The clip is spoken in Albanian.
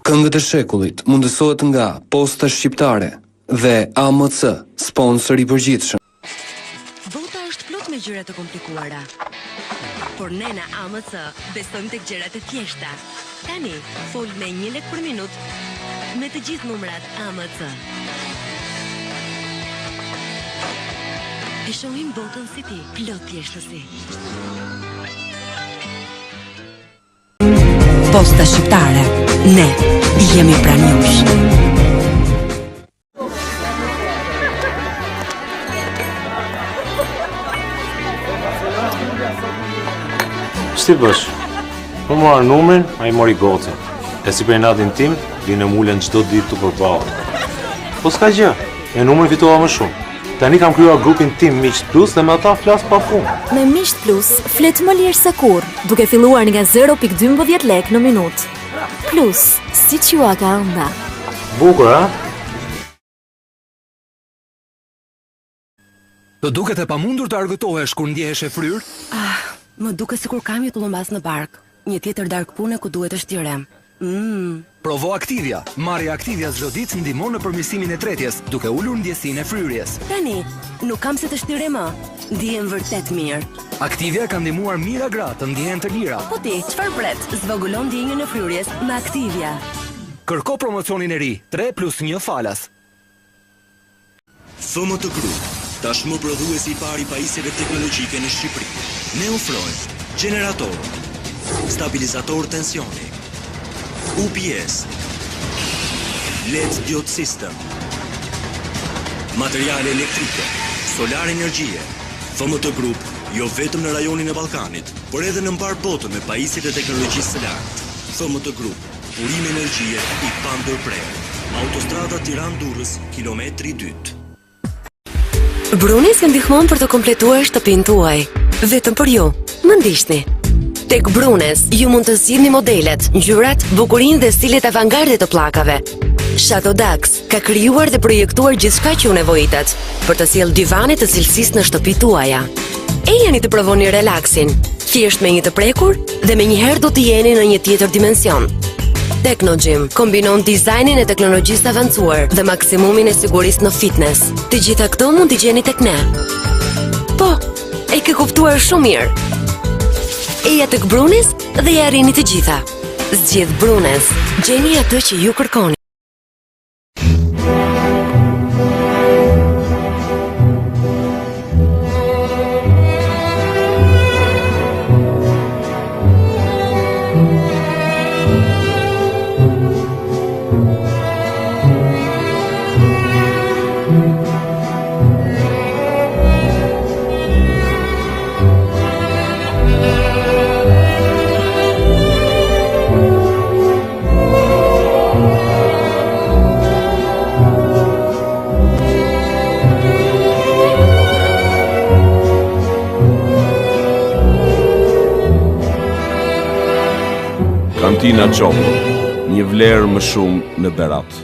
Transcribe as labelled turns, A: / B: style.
A: Këngët e shekullit mundësohet nga Posta Shqiptare dhe AMC, sponsor i përgjithshëm.
B: Bota është plot me gjëra të komplikuara. Por ne në AMC besojmë tek gjërat e thjeshta. Tani, fol me 1 lek për minutë me të gjithë numrat AMC. E shohim botën si ti, plot thjeshtësi. Posta Shqiptare. Ne jemi pranë jush.
C: Shti bësh? Më marë numrin, a i mori gocën. E si për natin tim, vinë mullen çdo ditë të përballë. Po s'ka gjë, e numrin fitova më shumë. Tani kam krijuar grupin tim Miqt Plus dhe me ata flas pa fund.
D: Me Miqt Plus, flet më lirë se kur, duke filluar nga 0.12 lek në minutë. Plus, si që ju ka ënda.
C: Bukur, a?
E: Të duket e pamundur të argëtohesh kur ndjehesh e fryr?
B: Më duke sikur kam një tullumbas në bark. Një tjetër darkë pune ku duhet të shtirem.
E: Provo Activia. Marrja Activia çdo ditë ndihmon në përmirësimin e tretjes, duke ulur ndjesinë e fryrjes.
B: Tani, nuk kam se të shtirem më. Ndihem vërtet mirë.
E: Activia ka ndihmuar mijëra gra të ndihen të lira.
B: Po ti, çfarë pret? Zvogulon ndjenjën e fryrjes me Activia.
E: Kërko promocionin e ri, 3+1 falas.
F: FMT Group, tashmë prodhuesi i parë i pajisjeve teknologjike në Shqipëri. Ne ofrojmë generator, stabilizator tensioni, UPS, LED diode system, materiale elektrike, solar energjie. FMT Group jo vetëm në rajonin e Ballkanit, por edhe në mbar botën me pajisjet e teknologjisë së lartë. FMT Group, urim energjie i pandërprerë. Autostrada Tiranë-Durrës, kilometri 2.
B: Brunis ju ndihmon për të kompletuar shtëpinë tuaj. Vetëm për ju, më ndiqni. Tek Brunes, ju mund të zgjidhni modelet, ngjyrat, bukurinë dhe stilet avangarde të pllakave. Shadow Dax ka krijuar dhe projektuar gjithçka që ju nevojitet për të sjellë divane të cilësisë në shtëpitë tuaja. Ejani të provoni relaksin, thjesht me një të prekur dhe me njëherë do të jeni në një tjetër dimension. Technogym kombinon dizajnin e teknologjisë avancuar dhe maksimumin e sigurisë në fitness. Të gjitha këto mund t'i gjeni tek ne. Po, e ke kuptuar shumë mirë. Eja tek Brunes dhe ja arrini të gjitha. Zgjedh Brunes, gjeni atë që ju kërkoni.
G: Kantina Qopo, një vlerë më shumë në Berat.